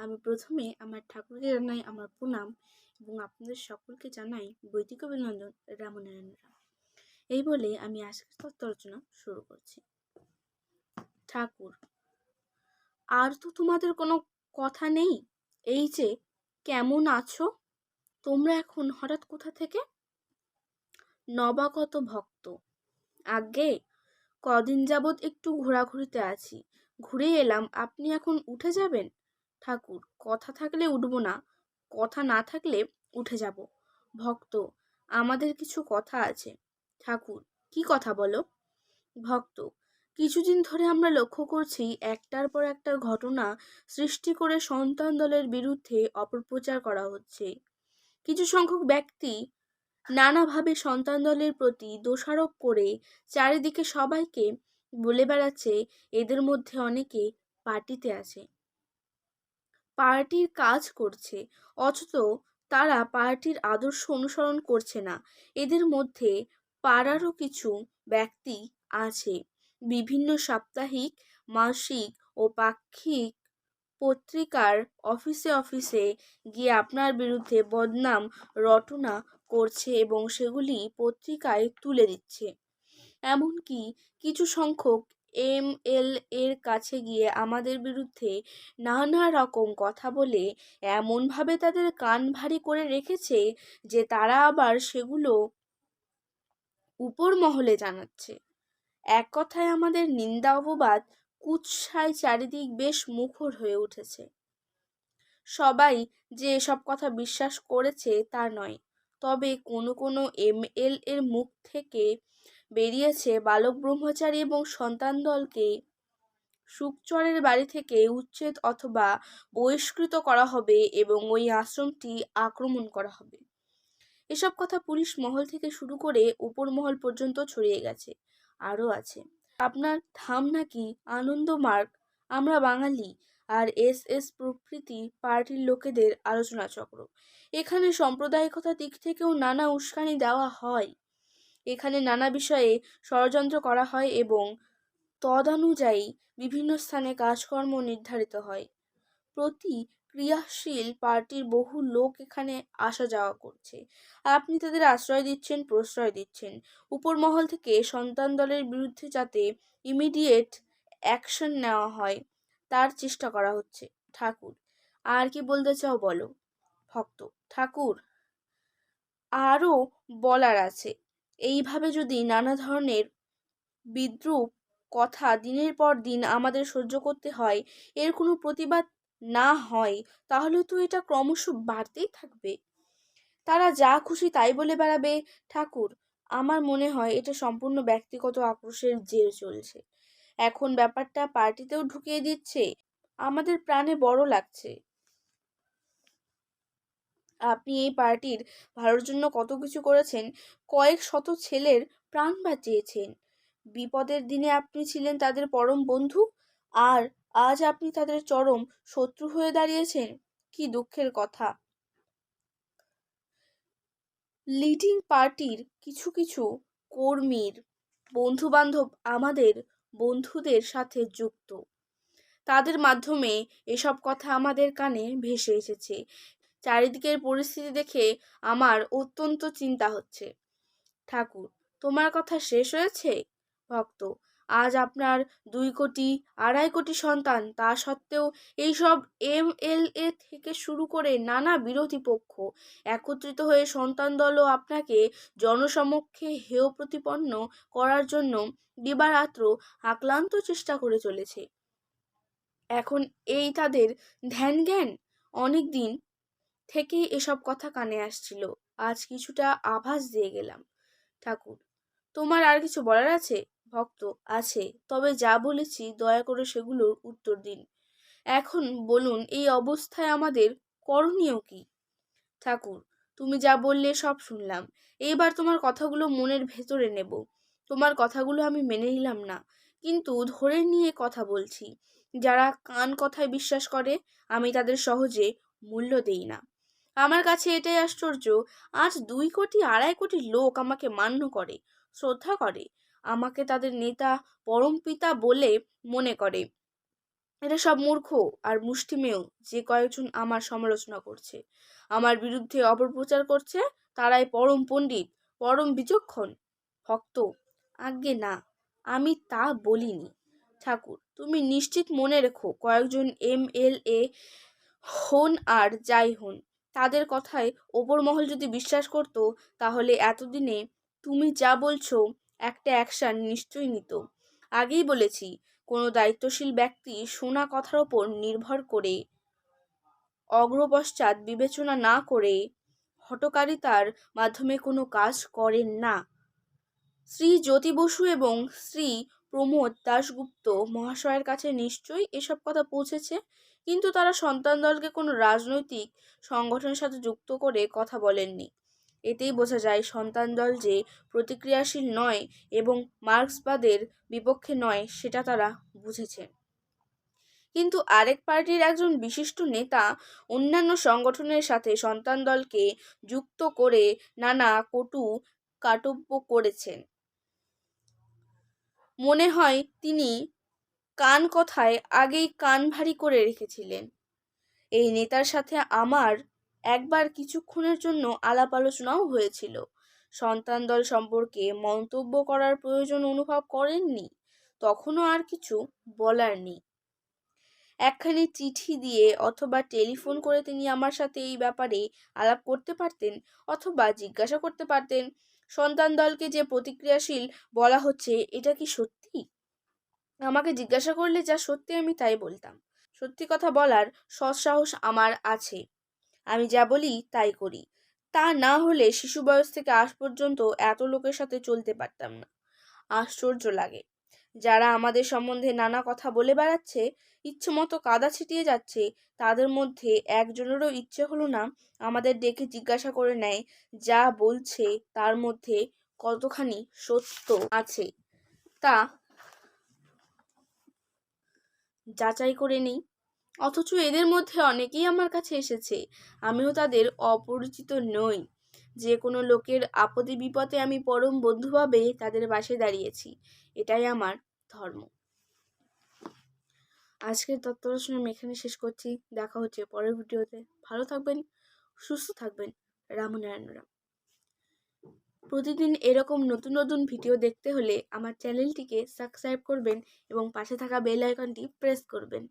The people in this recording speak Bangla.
আমি প্রথমে আমার ঠাকুরকে জানাই আমার প্রণাম এবং আপনাদের সকলকে জানাই বৈদিক অভিনন্দন রামনারায়ণ রাম। এই বলে আমি আজকের তত্ত্ব রচনা শুরু করছি। ঠাকুর, আর তো তোমাদের কোনো কথা নেই। এই যে কেমন আছো তোমরা এখন হঠাৎ কোথা থেকে? নবাগত ভক্ত, আগে কদিন যাবৎ একটু ঘোরাঘুরিতে আছি, ঘুরে এলাম। আপনি এখন উঠে যাবেন? ঠাকুর, কথা থাকলে উঠব না, কথা না থাকলে উঠে যাব। ভক্ত, আমাদের কিছু কথা আছে। ঠাকুর, কি কথা বলো? ভক্ত, কিছুদিন ধরে আমরা লক্ষ্য করছি একটার পর একটা ঘটনা সৃষ্টি করে সন্তান দলের বিরুদ্ধে অপপ্রচার করা হচ্ছে। কিছু সংখ্যক ব্যক্তি নানাভাবে সন্তান দলের প্রতি দোষারোপ করে চারিদিকে সবাইকে বলে বেড়াচ্ছে এদের মধ্যে অনেকে পার্টিতে আছে, পার্টির কাজ করছে, অথচ তারা পার্টির আদর্শ অনুসরণ করছে না। এদের মধ্যে পাড়ারও কিছু ব্যক্তি আছে বিভিন্ন সাপ্তাহিক, মাসিক ও পাক্ষিক পত্রিকার অফিসে অফিসে গিয়ে আপনার বিরুদ্ধে বদনাম রটনা করছে এবং সেগুলি পত্রিকায় তুলে দিচ্ছে। এমনকি কিছু সংখ্যক এমএল এর কাছে গিয়ে আমাদের বিরুদ্ধে নানা রকম কথা বলে এমনভাবে তাদের কান ভারী করে রেখেছে যে তারা আবার সেগুলো উপর মহলে জানাচ্ছে। এক কথায় আমাদের নিন্দা অপবাদ কুৎসায় চারিদিক বেশ মুখর হয়ে উঠেছে। সবাই যে এসব কথা বিশ্বাস করেছে তা নয়, তবে কোনো কোনো এমএল এর মুখ থেকে বেরিয়েছে বালক ব্রহ্মচারী এবং সন্তান দলকে সুকচরের বাড়ি থেকে উচ্ছেদ অথবা বহিষ্কৃত করা হবে এবং ওই আশ্রমটি আক্রমণ করা হবে। এসব কথা পুলিশ মহল থেকে শুরু করে উপর মহল পর্যন্ত ছড়িয়ে গেছে। আরও আছে আপনার ধাম নাকি আনন্দমার্গ, আমরা বাঙালি আর এস এস প্রভৃতি পার্টির লোকেদের আলোচনা চক্র। এখানে সাম্প্রদায়িকতার দিক থেকেও নানা উস্কানি দেওয়া হয়। এখানে নানা বিষয়ে ষড়যন্ত্র করা হয় এবং তদানুযায়ী বিভিন্ন স্থানে কাজকর্ম নির্ধারিত হয়। প্রতি ক্রিয়াশীল পার্টির বহু লোক এখানে আসা যাওয়া করছে। আপনি তাদের আশ্রয় দিচ্ছেন, প্রশ্রয় দিচ্ছেন। উপর মহল থেকে সন্তান দলের বিরুদ্ধে যাতে ইমিডিয়েট অ্যাকশন নেওয়া হয় তার চেষ্টা করা হচ্ছে। ঠাকুর, আর কি বলতে চাও বলো? ভক্ত, ঠাকুর, আরও বলার আছে। এইভাবে যদি নানা ধরনের বিদ্রূপ কথা দিনের পর দিন আমাদের সহ্য করতে হয়, এর কোনো প্রতিবাদ না হয়, তাহলে তো এটা ক্রমশ বাড়তেই থাকবে। তারা যা খুশি তাই বলে বেড়াবে। ঠাকুর, আমার মনে হয় এটা সম্পূর্ণ ব্যক্তিগত আক্রোশের জের চলছে। এখন ব্যাপারটা পার্টিতেও ঢুকিয়ে দিচ্ছে। আমাদের প্রাণে বড় লাগছে। আপনি এই পার্টির ভালোর জন্য কত কিছু করেছেন, কয়েক শত ছেলের প্রাণ বাঁচিয়েছেন। বিপদের দিনে আপনি ছিলেন তাদের পরম বন্ধু, আর আজ আপনি তাদের চরম শত্রু হয়ে দাঁড়িয়েছেন। কি দুঃখের কথা। লিডিং পার্টির কিছু কিছু কর্মীর বন্ধু বান্ধব আমাদের বন্ধুদের সাথে যুক্ত। তাদের মাধ্যমে এসব কথা আমাদের কানে ভেসে এসেছে। চারিদিকের পরিস্থিতি দেখে আমার অত্যন্ত চিন্তা হচ্ছে। ঠাকুর, তোমার কথা শেষ হয়েছে? ভক্ত, আজ আপনার 2 কোটি 2.5 কোটি সন্তান, তা সত্ত্বেও এইসব এমএলএ থেকে শুরু করে নানা বিরোধী পক্ষ একত্রিত হয়ে সন্তান দলও আপনাকে জনসমক্ষে হেয় প্রতিপন্ন করার জন্য দিবারাত্র আক্লান্ত চেষ্টা করে চলেছে। এখন এই তাদের ধ্যান জ্ঞান? অনেক দিন থেকেই এসব কথা কানে আসছিল, আজ কিছুটা আভাস দিয়ে গেলাম। ঠাকুর, তোমার আর কিছু বলার আছে? ভক্ত, আছে, তবে যা বলেছি দয়া করে সেগুলোর উত্তর দিন। এখন বলুন এই অবস্থায় আমাদের করণীয় কি? ঠাকুর, তুমি যা বললে সব শুনলাম। এইবার তোমার কথাগুলো মনের ভেতরে নেব। তোমার কথাগুলো আমি মেনে নিলাম না, কিন্তু ধরে নিয়ে কথা বলছি। যারা কান কথায় বিশ্বাস করে আমি তাদের সহজে মূল্য দেই না। আমার কাছে এটাই আশ্চর্য, আজ 2 কোটি 2.5 কোটি লোক আমাকে মান্য করে, শ্রদ্ধা করে, আমাকে তাদের নেতা পরমপিতা বলে মনে করে। এটা সব মূর্খ আর মুষ্টিমেয় যে কয়েকজন আমার সমালোচনা করছে, আমার বিরুদ্ধে অপপ্রচার করছে, তারাই পরম পণ্ডিত, পরম বিচক্ষণ ভক্ত। আজ্ঞে না, আমি তা বলিনি। ঠাকুর, তুমি নিশ্চিত মনে রেখো, কয়েকজন MLA হন আর যাই হন, তাদের কথায় ওপর মহল যদি বিশ্বাস করতো, তাহলে এতদিনে তুমি যা বলছো একটা অ্যাকশন নিশ্চয়ই নিত। আগেই বলেছি, কোনো দায়িত্বশীল ব্যক্তি শোনা কথার ওপর নির্ভর করে, অগ্রপশ্চাৎ বিবেচনা না করে হঠকারিতার মাধ্যমে কোনো কাজ করেন না। শ্রী জ্যোতি বসু এবং শ্রী প্রমোদ দাশগুপ্ত মহাশয়ের কাছে নিশ্চয়ই এসব কথা পৌঁছেছে, কিন্তু তারা সন্তান দলকে কোনো রাজনৈতিক সংগঠনের সাথে যুক্ত করে কথা বলেননি। এতেই বোঝা যায় সন্তান দল যে প্রতিক্রিয়াশীল নয় এবং মার্ক্সবাদের বিপক্ষে নয়, সেটা তারা বুঝেছেন। কিন্তু আরেক পার্টির একজন বিশিষ্ট নেতা অন্যান্য সংগঠনের সাথে সন্তান দলকে যুক্ত করে নানা কটু কাটব্য করেছেন। মনে হয় তিনি কান কথায় আগেই কান ভারী করে রেখেছিলেন। এই নেতার সাথে আমার একবার কিছুক্ষণের জন্য আলাপ আলোচনাও হয়েছিল। সন্তান দল সম্পর্কে মন্তব্য করার প্রয়োজন অনুভব করেননি। তখনও আর কিছু বলার নেই। একখানি চিঠি দিয়ে অথবা টেলিফোন করে তিনি আমার সাথে এই ব্যাপারে আলাপ করতে পারতেন, অথবা জিজ্ঞাসা করতে পারতেন, সন্তান দলকে যে প্রতিক্রিয়াশীল বলা হচ্ছে এটা কি সত্যি। আমাকে জিজ্ঞাসা করলে যা সত্যি আমি তাই বলতাম। সত্যি কথা বলার সৎসাহস আমার আছে। আমি যা বলি তাই করি। তা না হলে শিশু বয়স থেকে আজ পর্যন্ত এত লোকের সাথে চলতে পারতাম না। আশ্চর্য লাগে, যারা আমাদের সম্বন্ধে নানা কথা বলে বেড়াচ্ছে, ইচ্ছে মতো কাদা ছিটিয়ে যাচ্ছে, তাদের মধ্যে একজনেরও ইচ্ছে হলো না আমাদের ডেকে জিজ্ঞাসা করে নেয় যা বলছে তার মধ্যে কতখানি সত্য আছে তা যাচাই করে নেই। অথচ এদের মধ্যে অনেকেই আমার কাছে এসেছে, আমিও তাদের অপরিচিত নই। যে কোনো লোকের আপদে বিপদে আমি পরম বন্ধুভাবে তাদের পাশে দাঁড়িয়েছি, এটাই আমার ধর্ম। আজকের তত্ত্ব রচনা আমি এখানে শেষ করছি। দেখা হচ্ছে পরের ভিডিওতে। ভালো থাকবেন, সুস্থ থাকবেন। রামনারায়ণ রাম। প্রতিদিন এরকম নতুন নতুন ভিডিও দেখতে হলে আমার চ্যানেলটিকে সাবস্ক্রাইব করবেন এবং পাশে থাকা বেল আইকনটি প্রেস করবেন।